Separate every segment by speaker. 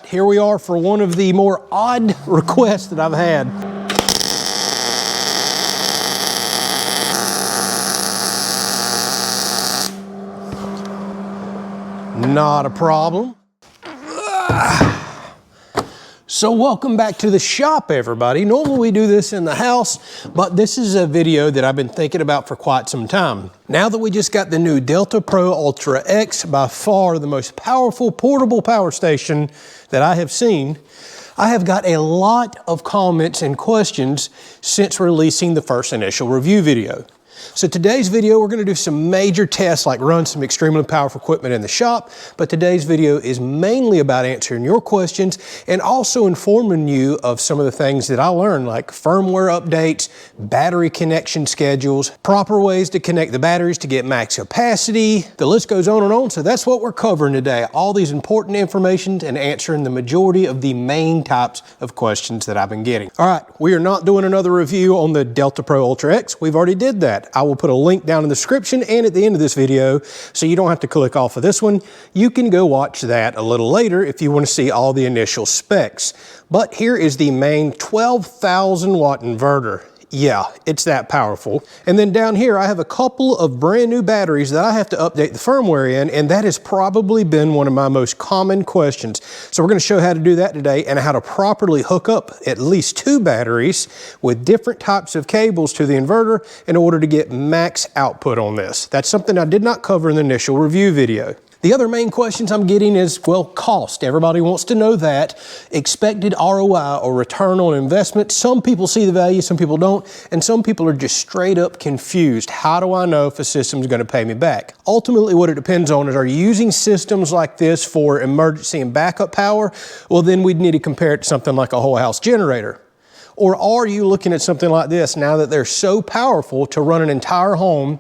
Speaker 1: right, here we are for one of the more odd requests that I've had. Not a problem. So welcome back to the shop, everybody. Normally we do this in the house, but this is a video that I've been thinking about for quite some time. Now that we just got the new Delta Pro Ultra X, by far the most powerful portable power station that I have seen, I have got a lot of comments and questions since releasing the first initial review video. So today's video, we're gonna do some major tests, like run some extremely powerful equipment in the shop, but today's video is mainly about answering your questions and also informing you of some of the things that I learned, like firmware updates, battery connection schedules, proper ways to connect the batteries to get max capacity. The list goes on and on, so that's what we're covering today. All these important information and answering the majority of the main types of questions that I've been getting. All right, we are not doing another review on the Delta Pro Ultra X. We've already did that. I will put a link down in the description and at the end of this video, so you don't have to click off of this one. You can go watch that a little later if you want to see all the initial specs. But here is the main 12,000 watt inverter. Yeah, it's that powerful. And then down here, I have a couple of brand new batteries that I have to update the firmware in, and that has probably been one of my most common questions. So we're gonna show how to do that today and how to properly hook up at least 2 batteries with different types of cables to the inverter in order to get max output on this. That's something I did not cover in the initial review video. The other main questions I'm getting is, well, cost. Everybody wants to know that. Expected ROI, or return on investment. Some people see the value, some people don't, and some people are just straight up confused. How do I know if a system's gonna pay me back? Ultimately, what it depends on is, are you using systems like this for emergency and backup power? Well, then we'd need to compare it to something like a whole house generator. Or are you looking at something like this now that they're so powerful to run an entire home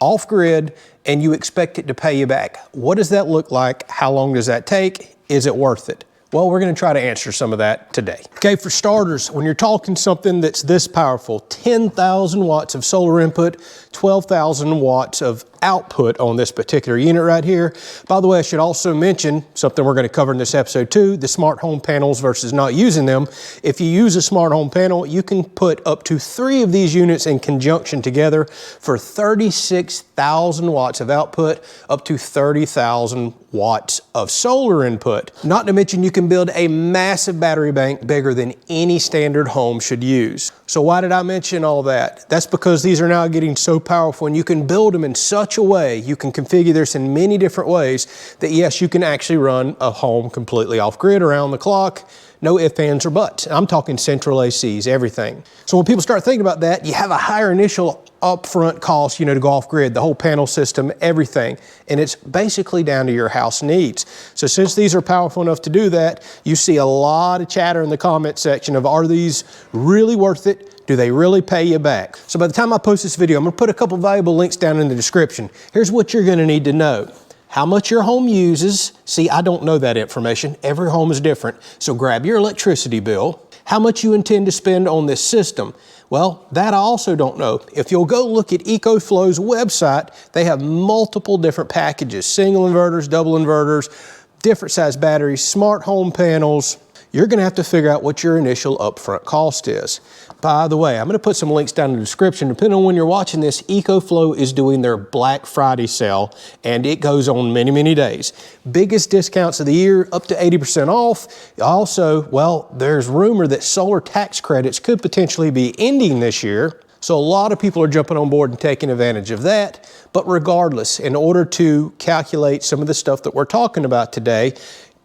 Speaker 1: off grid, and you expect it to pay you back? What does that look like? How long does that take? Is it worth it? Well, we're gonna try to answer some of that today. Okay, for starters, when you're talking something that's this powerful, 10,000 watts of solar input, 12,000 watts of output on this particular unit right here. By the way, I should also mention something we're gonna cover in this episode too, the smart home panels versus not using them. If you use a smart home panel, you can put up to 3 of these units in conjunction together for 36,000 watts of output, up to 30,000 watts of solar input. Not to mention you can build a massive battery bank bigger than any standard home should use. So why did I mention all that? That's because these are now getting so powerful, and you can build them in such a way, you can configure this in many different ways, that yes, you can actually run a home completely off grid around the clock. No ifs, ands, or buts. I'm talking central ACs, everything. So when people start thinking about that, you have a higher initial upfront cost, to go off grid, the whole panel system, everything. And it's basically down to your house needs. So since these are powerful enough to do that, you see a lot of chatter in the comment section of, are these really worth it? Do they really pay you back? So by the time I post this video, I'm gonna put a couple valuable links down in the description. Here's what you're gonna need to know. How much your home uses. See, I don't know that information. Every home is different. So grab your electricity bill. How much you intend to spend on this system. Well, that I also don't know. If you'll go look at EcoFlow's website, they have multiple different packages, single inverters, double inverters, different size batteries, smart home panels. You're gonna have to figure out what your initial upfront cost is. By the way, I'm gonna put some links down in the description. Depending on when you're watching this, EcoFlow is doing their Black Friday sale, and it goes on many, many days. Biggest discounts of the year, up to 80% off. Also, well, there's rumor that solar tax credits could potentially be ending this year. So a lot of people are jumping on board and taking advantage of that. But regardless, in order to calculate some of the stuff that we're talking about today,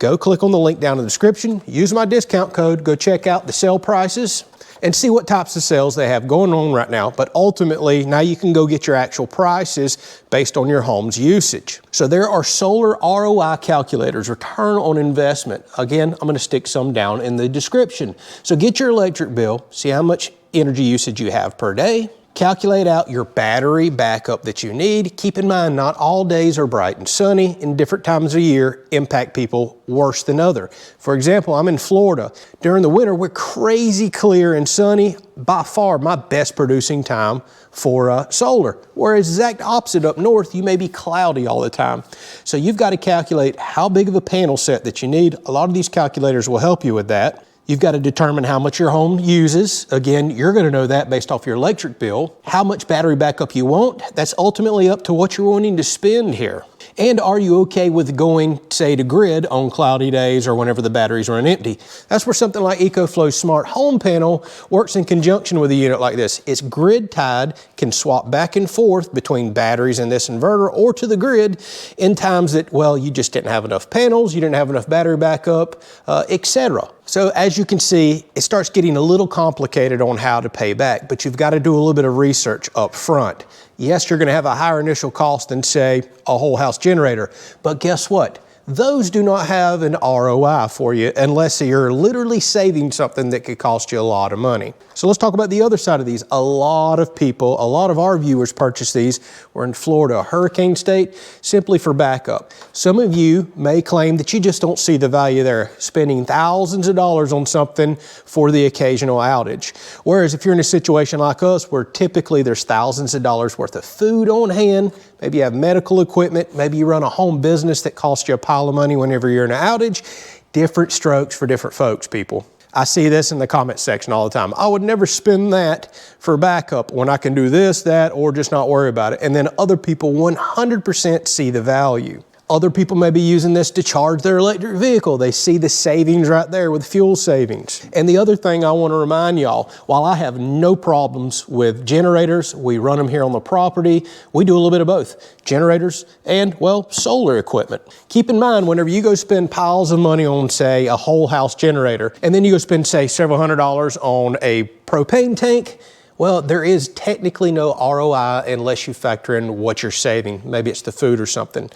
Speaker 1: go click on the link down in the description, use my discount code, go check out the sale prices and see what types of sales they have going on right now. But ultimately, now you can go get your actual prices based on your home's usage. So there are solar ROI calculators, return on investment. Again, I'm gonna stick some down in the description. So get your electric bill, see how much energy usage you have per day, Calculate out your battery backup that you need. Keep in mind, not all days are bright and sunny, and different times of year impact people worse than other. For example, I'm in Florida. During the winter, we're crazy clear and sunny, by far my best producing time for solar. Whereas exact opposite up north, you may be cloudy all the time. So you've got to calculate how big of a panel set that you need. A lot of these calculators will help you with that. You've got to determine how much your home uses. Again, you're going to know that based off your electric bill. How much battery backup you want, that's ultimately up to what you're wanting to spend here. And are you okay with going, say, to grid on cloudy days or whenever the batteries run empty? That's where something like EcoFlow's smart home panel works in conjunction with a unit like this. It's grid tied, can swap back and forth between batteries and this inverter or to the grid in times that, well, you just didn't have enough panels, you didn't have enough battery backup, etc. So as you can see, it starts getting a little complicated on how to pay back, but you've got to do a little bit of research up front. Yes, you're going to have a higher initial cost than, say, a whole house generator, but guess what? Those do not have an ROI for you unless you're literally saving something that could cost you a lot of money. So let's talk about the other side of these. A lot of people, a lot of our viewers purchase these. We're in Florida, a hurricane state, simply for backup. Some of you may claim that you just don't see the value there, spending thousands of dollars on something for the occasional outage. Whereas if you're in a situation like us, where typically there's thousands of dollars worth of food on hand, maybe you have medical equipment, maybe you run a home business that costs you a pile of money whenever you're in an outage, different strokes for different folks, people. I see this in the comment section all the time. I would never spend that for backup when I can do this, that, or just not worry about it. And then other people 100% see the value. Other people may be using this to charge their electric vehicle. They see the savings right there with fuel savings. And the other thing I want to remind y'all, while I have no problems with generators, we run them here on the property, we do a little bit of both. Generators and, well, solar equipment. Keep in mind, whenever you go spend piles of money on, say, a whole house generator, and then you go spend, say, several $100s on a propane tank, well, there is technically no ROI unless you factor in what you're saving. Maybe it's the food or something.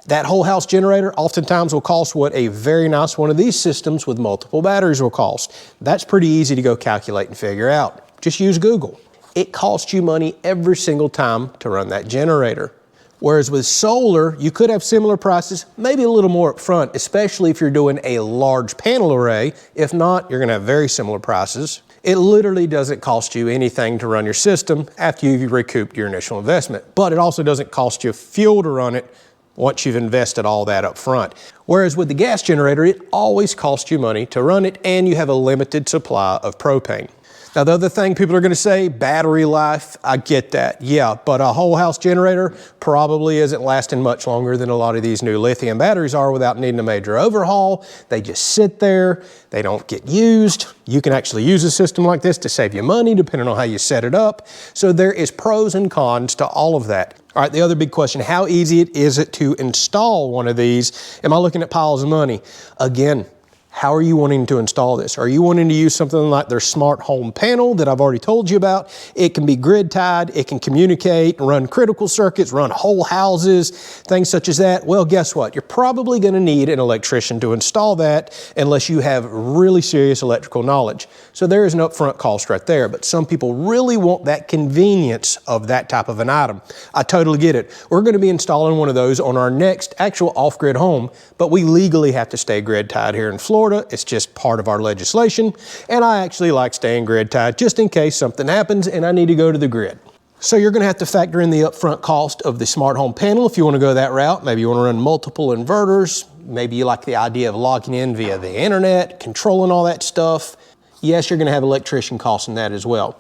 Speaker 1: That whole house generator oftentimes will cost what a very nice one of these systems with multiple batteries will cost. That's pretty easy to go calculate and figure out. Just use Google. It costs you money every single time to run that generator. Whereas with solar, you could have similar prices, maybe a little more up front, especially if you're doing a large panel array. If not, you're gonna have very similar prices. It literally doesn't cost you anything to run your system after you've recouped your initial investment. But it also doesn't cost you fuel to run it once you've invested all that up front. Whereas with the gas generator, it always costs you money to run it and you have a limited supply of propane. Now, the other thing people are gonna say, battery life, I get that, yeah, but a whole house generator probably isn't lasting much longer than a lot of these new lithium batteries are without needing a major overhaul. They just sit there, they don't get used. You can actually use a system like this to save you money depending on how you set it up. So there is pros and cons to all of that. All right, the other big question, how easy is it to install one of these? Am I looking at piles of money? Again, how are you wanting to install this? Are you wanting to use something like their smart home panel that I've already told you about? It can be grid tied, it can communicate, run critical circuits, run whole houses, things such as that. Well, guess what? You're probably gonna need an electrician to install that unless you have really serious electrical knowledge. So there is an upfront cost right there, but some people really want that convenience of that type of an item. I totally get it. We're gonna be installing one of those on our next actual off-grid home, but we legally have to stay grid tied here in Florida. It's just part of our legislation, and I actually like staying grid tied just in case something happens and I need to go to the grid. So you're gonna have to factor in the upfront cost of the smart home panel if you wanna go that route. Maybe you wanna run multiple inverters. Maybe you like the idea of logging in via the internet, controlling all that stuff. Yes, you're gonna have electrician costs in that as well.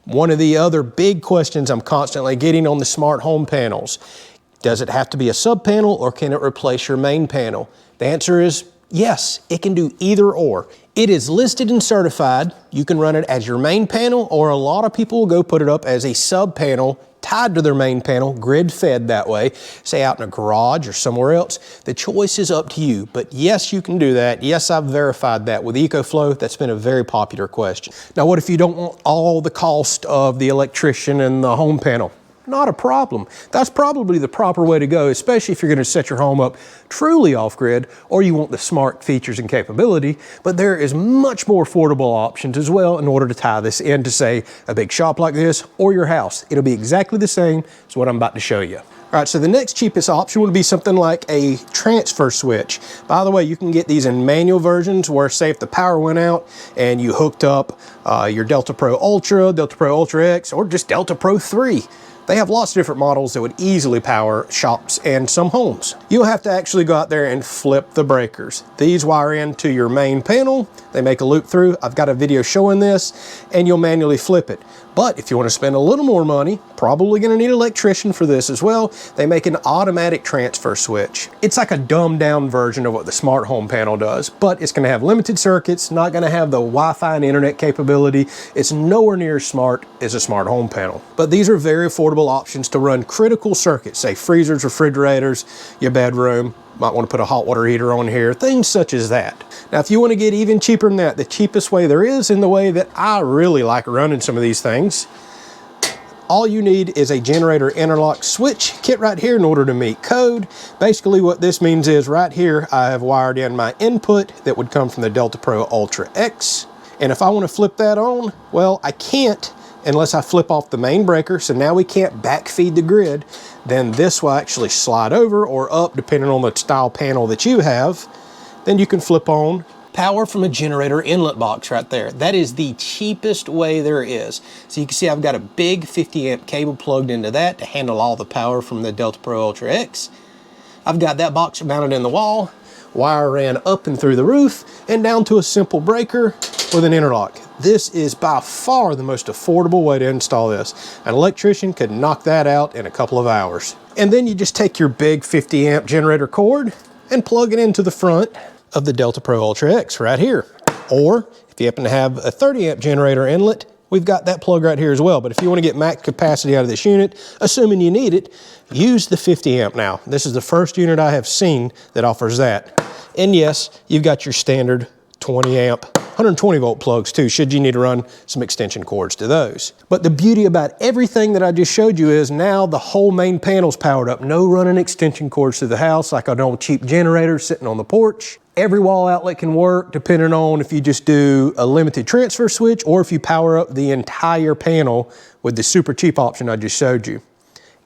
Speaker 1: One of the other big questions I'm constantly getting on the smart home panels, does it have to be a sub panel or can it replace your main panel? The answer is yes, it can do either or. It is listed and certified. You can run it as your main panel, or a lot of people will go put it up as a sub panel tied to their main panel, grid fed that way, say out in a garage or somewhere else. The choice is up to you, but yes, you can do that. Yes, I've verified that with EcoFlow. That's been a very popular question. Now, what if you don't want all the cost of the electrician and the home panel? not a problem. That's probably the proper way to go, especially if you're gonna set your home up truly off-grid or you want the smart features and capability, but there is much more affordable options as well in order to tie this into, say, a big shop like this or your house. It'll be exactly the same as what I'm about to show you. All right, so the next cheapest option would be something like a transfer switch. By the way, you can get these in manual versions where, say, if the power went out and you hooked up your Delta Pro Ultra, Delta Pro Ultra X, or just Delta Pro 3. They have lots of different models that would easily power shops and some homes. You'll have to actually go out there and flip the breakers. These wire into your main panel. They make a loop through. I've got a video showing this, and you'll manually flip it. But if you want to spend a little more money, probably going to need an electrician for this as well. They make an automatic transfer switch. It's like a dumbed down version of what the smart home panel does, but it's going to have limited circuits, not going to have the Wi-Fi and internet capability. It's nowhere near as smart as a smart home panel. But these are very affordable options to run critical circuits, say freezers, refrigerators, your bedroom. Might want to put a hot water heater on here, things such as that. Now, if you want to get even cheaper than that, the cheapest way there is, in the way that I really like running some of these things, all you need is a generator interlock switch kit right here in order to meet code. Basically what this means is right here, I have wired in my input that would come from the Delta Pro Ultra X. And if I want to flip that on, well, I can't unless I flip off the main breaker. So now we can't backfeed the grid. Then this will actually slide over or up depending on the style panel that you have. Then you can flip on power from a generator inlet box right there. That is the cheapest way there is. So you can see I've got a big 50 amp cable plugged into that to handle all the power from the Delta Pro Ultra X. I've got that box mounted in the wall, wire ran up and through the roof and down to a simple breaker with an interlock. This is by far the most affordable way to install this. An electrician could knock that out in a couple of hours. And then you just take your big 50 amp generator cord and plug it into the front of the Delta Pro Ultra X right here. Or if you happen to have a 30 amp generator inlet, we've got that plug right here as well. But if you want to get max capacity out of this unit, assuming you need it, use the 50 amp now. This is the first unit I have seen that offers that. And yes, you've got your standard 20 amp, 120 volt plugs too, should you need to run some extension cords to those. But the beauty about everything that I just showed you is now the whole main panel's powered up. No running extension cords to the house like an old cheap generator sitting on the porch. Every wall outlet can work depending on if you just do a limited transfer switch or if you power up the entire panel with the super cheap option I just showed you.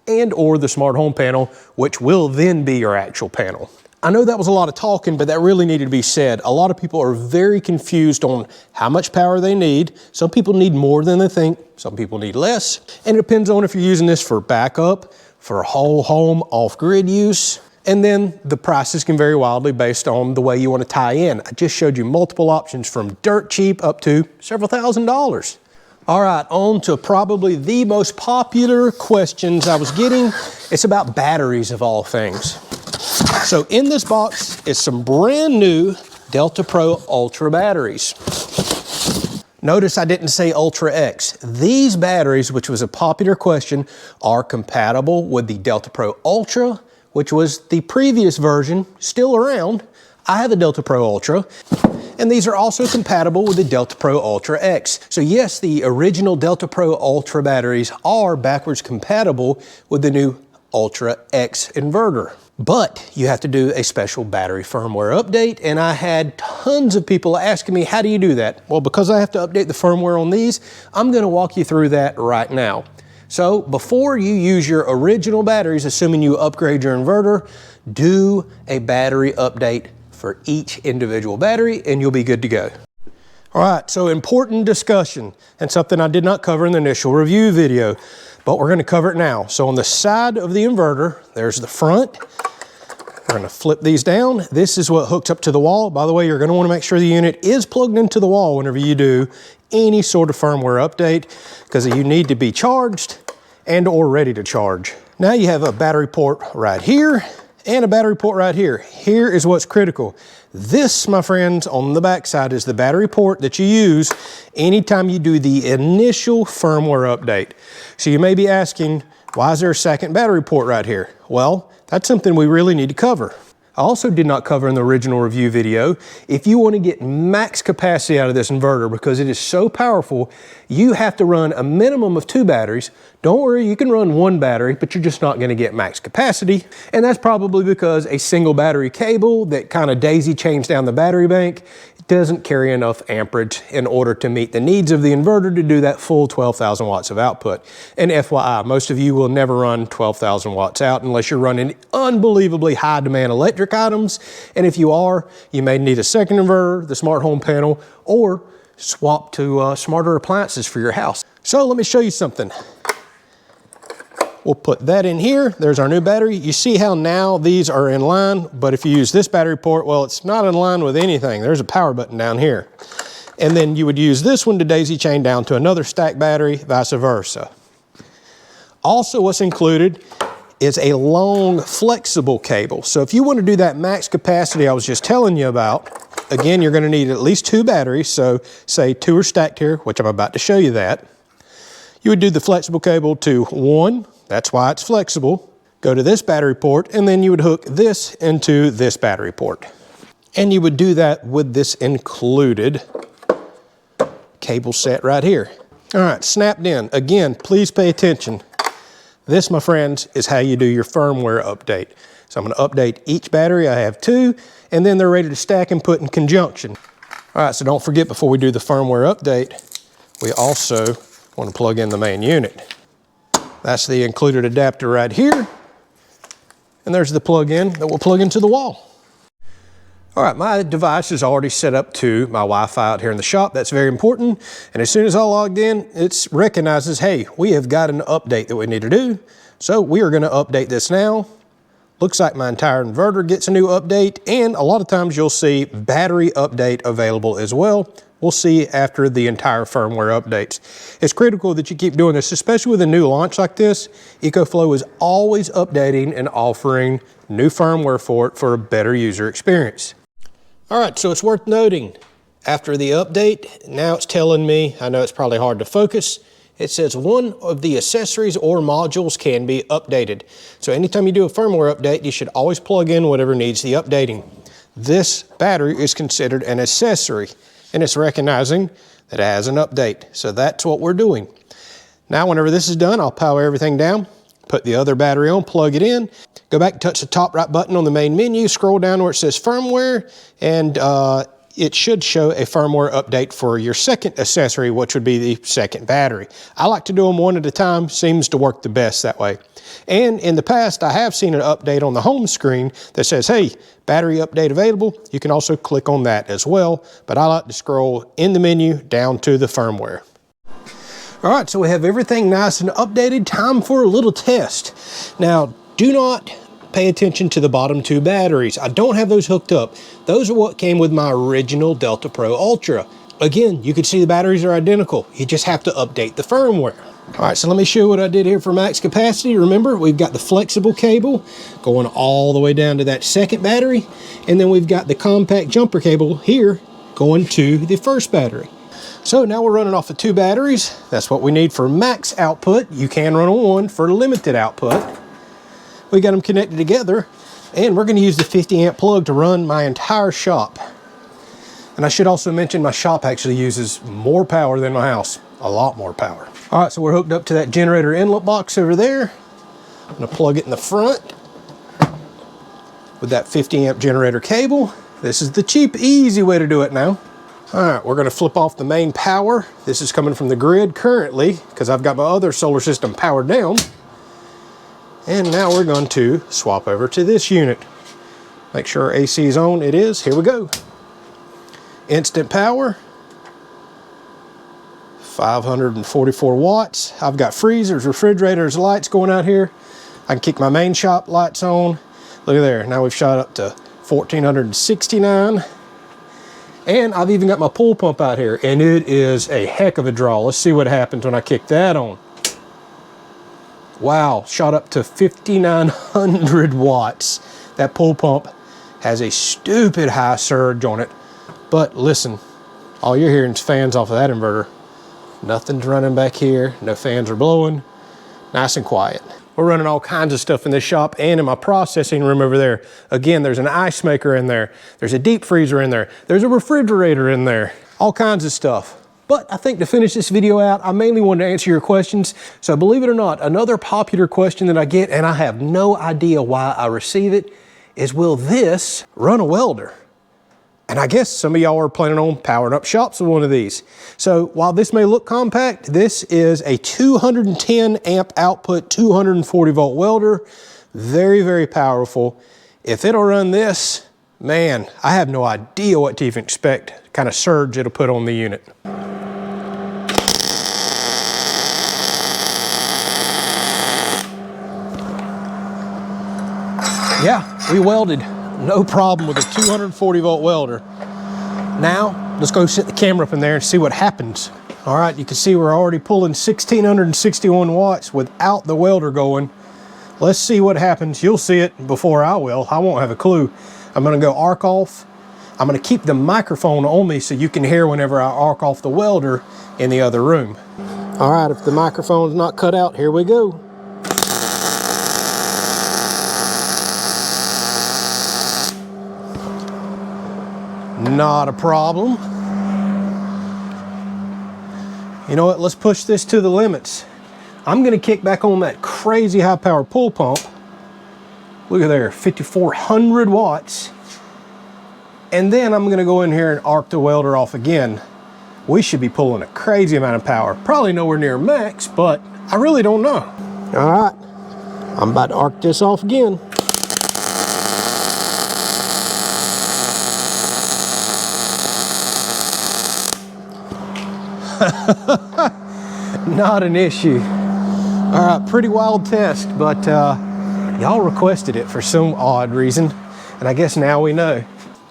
Speaker 1: And or the smart home panel, which will then be your actual panel. I know that was a lot of talking, but that really needed to be said. A lot of people are very confused on how much power they need. Some people need more than they think. Some people need less. And it depends on if you're using this for backup, for whole home off-grid use. And then the prices can vary wildly based on the way you want to tie in. I just showed you multiple options from dirt cheap up to several $1,000s. All right, on to probably the most popular questions I was getting. It's about batteries of all things. So in this box is some brand new Delta Pro Ultra batteries. Notice I didn't say Ultra X. These batteries, which was a popular question, are compatible with the Delta Pro Ultra, which was the previous version, still around. I have the Delta Pro Ultra, and these are also compatible with the Delta Pro Ultra X. So yes, the original Delta Pro Ultra batteries are backwards compatible with the new Ultra X inverter. But you have to do a special battery firmware update, and I had tons of people asking me, how do you do that? Well, because I have to update the firmware on these, I'm gonna walk you through that right now. So before you use your original batteries, assuming you upgrade your inverter, do a battery update for each individual battery and you'll be good to go. All right, so important discussion and something I did not cover in the initial review video, but we're gonna cover it now. So on the side of the inverter, there's the front. We're gonna flip these down. This is what hooks up to the wall. By the way, you're gonna wanna make sure the unit is plugged into the wall whenever you do any sort of firmware update, because you need to be charged and or ready to charge. Now you have a battery port right here and a battery port right here. Here is what's critical. This, my friends, on the back side is the battery port that you use anytime you do the initial firmware update. So you may be asking, why is there a second battery port right here? Well, that's something we really need to cover. I also did not cover in the original review video. If you want to get max capacity out of this inverter, because it is so powerful, you have to run a minimum of 2 batteries. Don't worry, you can run 1 battery, but you're just not going to get max capacity. And that's probably because a single battery cable that kind of daisy chains down the battery bank doesn't carry enough amperage in order to meet the needs of the inverter to do that full 12,000 watts of output. And FYI, most of you will never run 12,000 watts out unless you're running unbelievably high demand electric items. And if you are, you may need a second inverter, the smart home panel, or swap to smarter appliances for your house. So let me show you something. We'll put that in here. There's our new battery. You see how now these are in line, but if you use this battery port, well, it's not in line with anything. There's a power button down here. And then you would use this one to daisy chain down to another stack battery, vice versa. Also, what's included is a long flexible cable. So if you want to do that max capacity I was just telling you about, again, you're going to need at least 2 batteries. So say 2 are stacked here, which I'm about to show you that. You would do the flexible cable to 1. That's why it's flexible. Go to this battery port, and then you would hook this into this battery port. And you would do that with this included cable set right here. All right, snapped in. Again, please pay attention. This, my friends, is how you do your firmware update. So I'm gonna update each battery. I have 2, and then they're ready to stack and put in conjunction. All right, so don't forget, before we do the firmware update, we also want to plug in the main unit. That's the included adapter right here. And there's the plug-in that will plug into the wall. All right, my device is already set up to my Wi-Fi out here in the shop. That's very important. And as soon as I logged in, it recognizes, hey, we have got an update that we need to do. So we are gonna update this now. Looks like my entire inverter gets a new update, and a lot of times you'll see battery update available as well. We'll see after the entire firmware updates. It's critical that you keep doing this, especially with a new launch like this. EcoFlow is always updating and offering new firmware for it for a better user experience. All right, so it's worth noting, after the update, now it's telling me, I know it's probably hard to focus, it says one of the accessories or modules can be updated. So anytime you do a firmware update, you should always plug in whatever needs the updating. This battery is considered an accessory, and it's recognizing that it has an update. So that's what we're doing. Now, whenever this is done, I'll power everything down, put the other battery on, plug it in, go back and touch the top right button on the main menu, scroll down where it says firmware, and it should show a firmware update for your second accessory, which would be the second battery. I like to do them one at a time, seems to work the best that way. And in the past, I have seen an update on the home screen that says, hey, battery update available. You can also click on that as well, but I like to scroll in the menu down to the firmware. All right, so we have everything nice and updated. Time for a little test. Now, do not pay attention to the bottom 2 batteries. I don't have those hooked up. Those are what came with my original Delta Pro Ultra. Again, you can see the batteries are identical. You just have to update the firmware. All right, so let me show you what I did here for max capacity. Remember, we've got the flexible cable going all the way down to that second battery, and then we've got the compact jumper cable here going to the first battery. So now we're running off of 2 batteries. That's what we need for max output. You can run on 1 for limited output. We got them connected together, and we're going to use the 50 amp plug to run my entire shop. And I should also mention my shop actually uses more power than my house, a lot more power. All right, so we're hooked up to that generator inlet box over there. I'm going to plug it in the front with that 50 amp generator cable. This is the cheap, easy way to do it now. All right, we're going to flip off the main power. This is coming from the grid currently because I've got my other solar system powered down. And now we're going to swap over to this unit. Make sure our AC is on. It is. Here we go. Instant power. 544 watts. I've got freezers, refrigerators, lights going out here. I can keep my main shop lights on. Look at there. Now we've shot up to 1469. And I've even got my pool pump out here, and it is a heck of a draw. Let's see what happens when I kick that on. Wow, shot up to 5,900 watts. That pool pump has a stupid high surge on it. But listen, all you're hearing is fans off of that inverter. Nothing's running back here. No fans are blowing. Nice and quiet. We're running all kinds of stuff in this shop and in my processing room over there. Again, there's an ice maker in there. There's a deep freezer in there. There's a refrigerator in there. All kinds of stuff. But I think to finish this video out, I mainly wanted to answer your questions. So believe it or not, another popular question that I get, and I have no idea why I receive it, is will this run a welder? And I guess some of y'all are planning on powering up shops with one of these. So while this may look compact, this is a 210 amp output, 240 volt welder. Very, very powerful. If it'll run this, man, I have no idea what to even expect, kind of surge it'll put on the unit. Yeah, we welded. No problem with a 240 volt welder. Now, let's go set the camera up in there and see what happens. All right, you can see we're already pulling 1661 watts without the welder going. Let's see what happens. You'll see it before I will. I won't have a clue. I'm gonna go arc off. I'm gonna keep the microphone on me so you can hear whenever I arc off the welder in the other room. All right, if the microphone's not cut out, here we go. Not a problem. You know what, let's push this to the limits. I'm gonna kick back on that crazy high power pull pump. Look at there, 5,400 watts. And then I'm gonna go in here and arc the welder off again. We should be pulling a crazy amount of power. Probably nowhere near max, but I really don't know. All right, I'm about to arc this off again. Not an issue. All right, pretty wild test, but y'all requested it for some odd reason, and I guess now we know.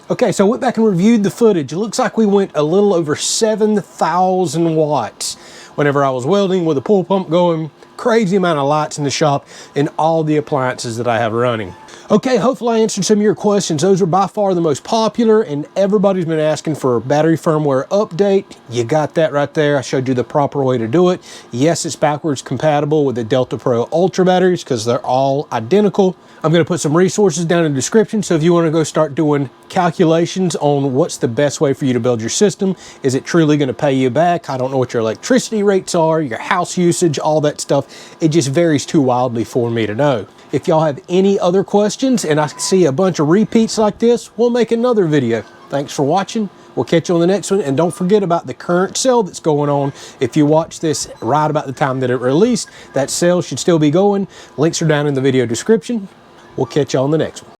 Speaker 1: Okay, so I went back and reviewed the footage. It looks like we went a little over 7,000 watts whenever I was welding with a pull pump going. Crazy amount of lights in the shop and all the appliances that I have running. Okay, hopefully I answered some of your questions. Those are by far the most popular, and everybody's been asking for a battery firmware update. You got that right there. I showed you the proper way to do it. Yes, it's backwards compatible with the Delta Pro Ultra batteries because they're all identical. I'm gonna put some resources down in the description, so if you wanna go start doing calculations on what's the best way for you to build your system, is it truly gonna pay you back? I don't know what your electricity rates are, your house usage, all that stuff. It just varies too wildly for me to know. If y'all have any other questions and I see a bunch of repeats like this, we'll make another video. Thanks for watching. We'll catch you on the next one. And don't forget about the current sale that's going on. If you watch this right about the time that it released, that sale should still be going. Links are down in the video description. We'll catch you on the next one.